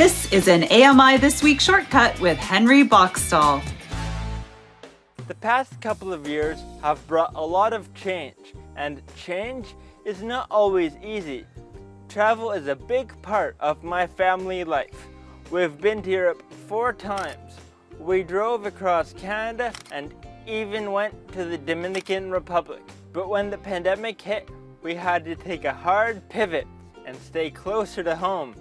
This is an AMI This Week shortcut with Henry Bockstael. The past couple of years have brought a lot of change, and change is not always easy. Travel is a big part of my family life. We've been to Europe 4 times. We drove across Canada and even went to the Dominican Republic. But when the pandemic hit, we had to take a hard pivot and stay closer to home.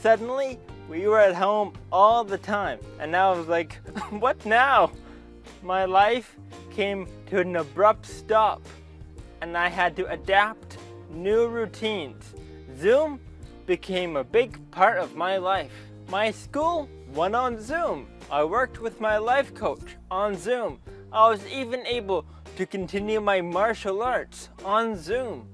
Suddenly, we were at home all the time, and now I was like, what now? My life came to an abrupt stop, and I had to adapt new routines. Zoom became a big part of my life. My school went on Zoom. I worked with my life coach on Zoom. I was even able to continue my martial arts on Zoom.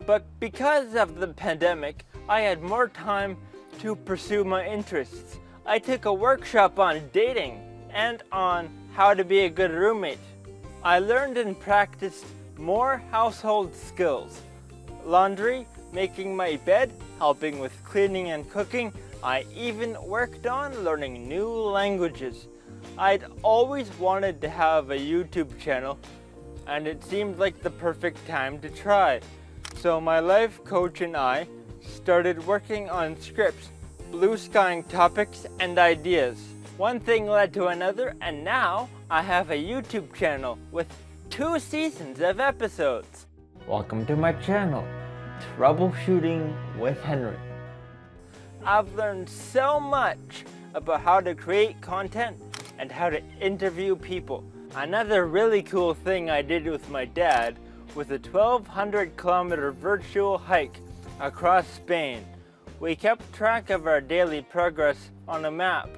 But because of the pandemic, I had more time to pursue my interests. I took a workshop on dating and on how to be a good roommate. I learned and practiced more household skills. Laundry, making my bed, helping with cleaning and cooking. I even worked on learning new languages. I'd always wanted to have a YouTube channel, and it seemed like the perfect time to try. So my life coach and I started working on scripts, blue skying topics and ideas. One thing led to another, and now I have a YouTube channel with 2 seasons of episodes. Welcome to my channel, Troubleshooting with Henry. I've learned so much about how to create content and how to interview people. Another really cool thing I did with my dad was a 1,200-kilometer virtual hike across Spain. We kept track of our daily progress on a map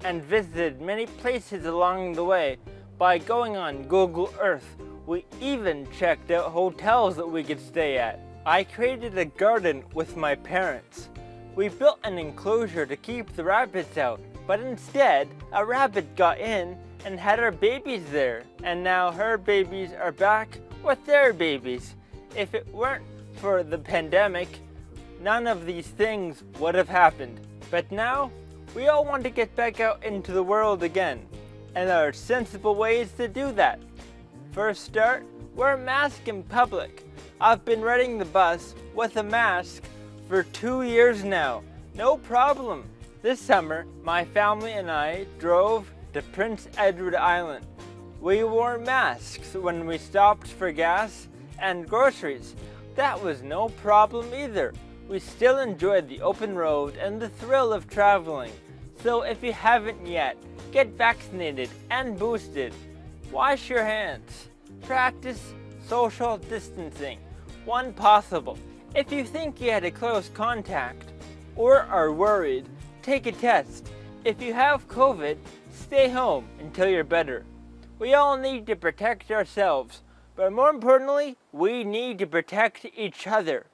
and visited many places along the way by going on Google Earth. We even checked out hotels that we could stay at. I created a garden with my parents. We built an enclosure to keep the rabbits out, but instead, a rabbit got in and had her babies there, and now her babies are back with their babies. If it weren't for the pandemic, none of these things would have happened. But now, we all want to get back out into the world again, and there are sensible ways to do that. First start, wear a mask in public. I've been riding the bus with a mask for 2 years now, no problem. This summer, my family and I drove to Prince Edward Island. We wore masks when we stopped for gas and groceries. That was no problem either. We still enjoyed the open road and the thrill of traveling. So if you haven't yet, get vaccinated and boosted. Wash your hands. Practice social distancing when possible. If you think you had a close contact or are worried, take a test. If you have COVID, stay home until you're better. We all need to protect ourselves, but more importantly, we need to protect each other.